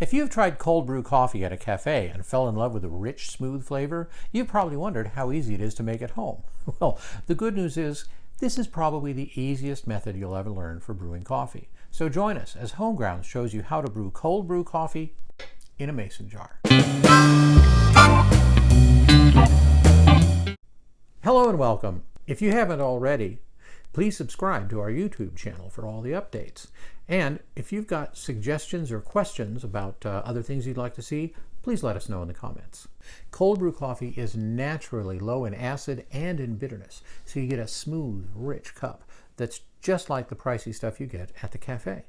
If you've tried cold brew coffee at a cafe and fell in love with the rich, smooth flavor, you've probably wondered how easy it is to make at home. Well, the good news is this is probably the easiest method you'll ever learn for brewing coffee. So join us as HomeGrounds shows you how to brew cold brew coffee in a mason jar. Hello and welcome. If you haven't already, please subscribe to our YouTube channel for all the updates. And if you've got suggestions or questions about other things you'd like to see, please let us know in the comments. Cold brew coffee is naturally low in acid and in bitterness, so you get a smooth, rich cup that's just like the pricey stuff you get at the cafe.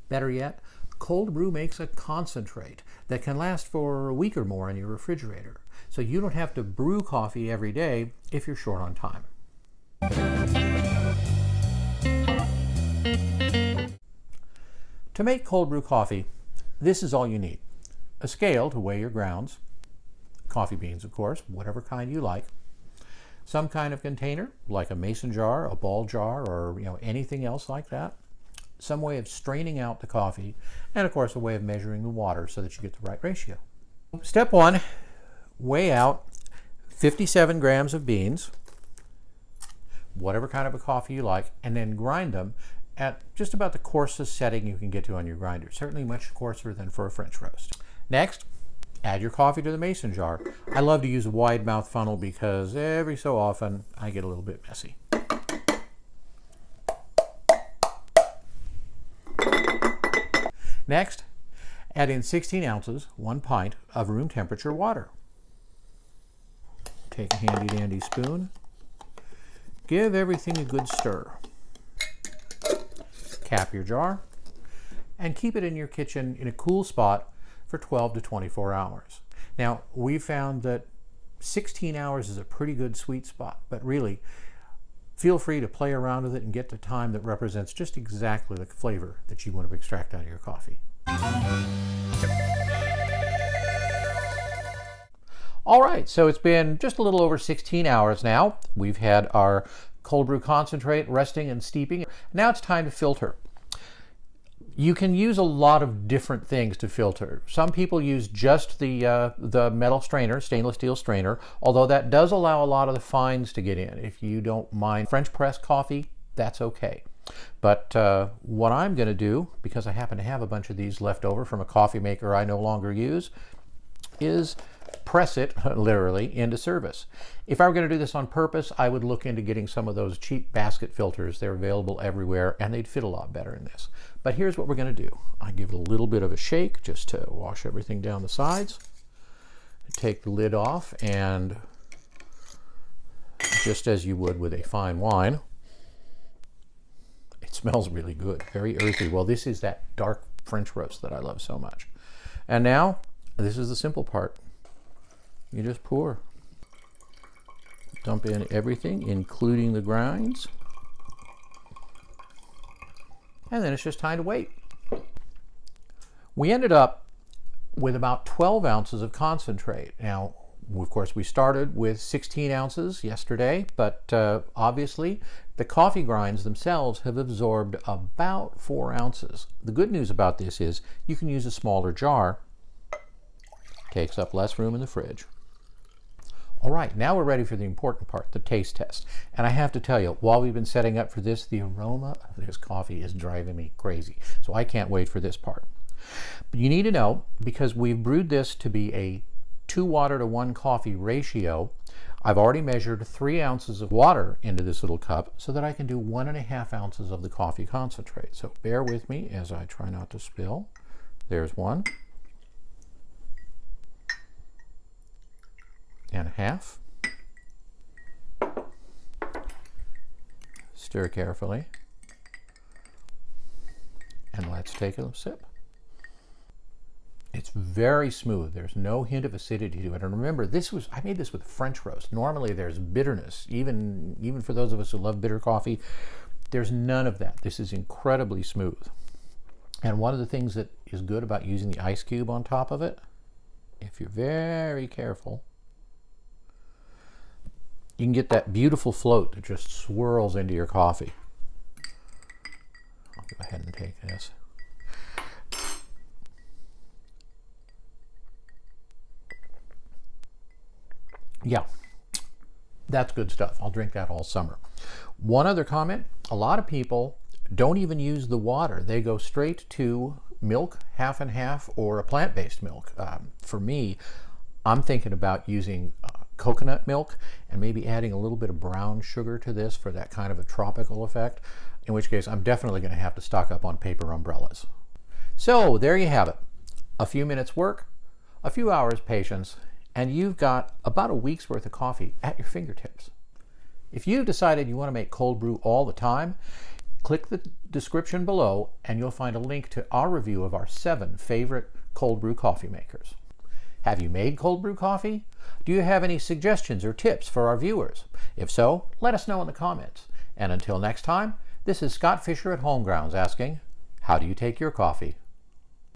Better yet, cold brew makes a concentrate that can last for a week or more in your refrigerator, so you don't have to brew coffee every day if you're short on time. To make cold brew coffee, this is all you need. A scale to weigh your grounds, coffee beans of course, whatever kind you like, some kind of container like a mason jar, a ball jar, or anything else like that, some way of straining out the coffee, and of course a way of measuring the water so that you get the right ratio. Step one, weigh out 57 grams of beans, whatever kind of a coffee you like, and then grind them at just about the coarsest setting you can get to on your grinder, certainly much coarser than for a French roast. Next, add your coffee to the mason jar. I love to use a wide mouth funnel because every so often I get a little bit messy. Next, add in 16 ounces, 1 pint of room temperature water. Take a handy dandy spoon, give everything a good stir. Cap your jar and keep it in your kitchen in a cool spot for 12 to 24 hours. Now, we found that 16 hours is a pretty good sweet spot, but really, feel free to play around with it and get the time that represents just exactly the flavor that you want to extract out of your coffee. All right, so it's been just a little over 16 hours now. We've had our cold brew concentrate resting and steeping. Now it's time to filter. You can use a lot of different things to filter. Some people use just the metal strainer, stainless steel strainer, although that does allow a lot of the fines to get in. If you don't mind French press coffee, that's okay. But what I'm going to do, because I happen to have a bunch of these left over from a coffee maker I no longer use, is press it, literally, into service. If I were going to do this on purpose, I would look into getting some of those cheap basket filters. They're available everywhere, and they'd fit a lot better in this. But here's what we're going to do. I give it a little bit of a shake just to wash everything down the sides. Take the lid off, and just as you would with a fine wine, it smells really good, very earthy. Well, this is that dark French roast that I love so much. And now, this is the simple part. You just pour. Dump in everything, including the grinds. And then it's just time to wait. We ended up with about 12 ounces of concentrate. Now, of course, we started with 16 ounces yesterday, but obviously the coffee grinds themselves have absorbed about 4 ounces. The good news about this is you can use a smaller jar. Takes up less room in the fridge. All right, now we're ready for the important part, the taste test. And I have to tell you, while we've been setting up for this, the aroma of this coffee is driving me crazy. So I can't wait for this part. But you need to know, because we've brewed this to be a 2 water to 1 coffee ratio, I've already measured 3 ounces of water into this little cup so that I can do 1.5 ounces of the coffee concentrate. So bear with me as I try not to spill. There's 1. And a half. Stir carefully. And let's take a sip. It's very smooth. There's no hint of acidity to it. And remember, I made this with French roast. Normally there's bitterness, even for those of us who love bitter coffee. There's none of that. This is incredibly smooth. And one of the things that is good about using the ice cube on top of it, if you're very careful, you can get that beautiful float that just swirls into your coffee. I'll go ahead and take this. Yeah, that's good stuff. I'll drink that all summer. One other comment, a lot of people don't even use the water. They go straight to milk, half and half, or a plant-based milk. For me, I'm thinking about using coconut milk and maybe adding a little bit of brown sugar to this for that kind of a tropical effect, in which case I'm definitely going to have to stock up on paper umbrellas. So there you have it. A few minutes work, a few hours patience, and you've got about a week's worth of coffee at your fingertips. If you've decided you want to make cold brew all the time, click the description below and you'll find a link to our review of our 7 favorite cold brew coffee makers. Have you made cold brew coffee? Do you have any suggestions or tips for our viewers? If so, let us know in the comments. And until next time, this is Scott Fisher at HomeGrounds asking, how do you take your coffee?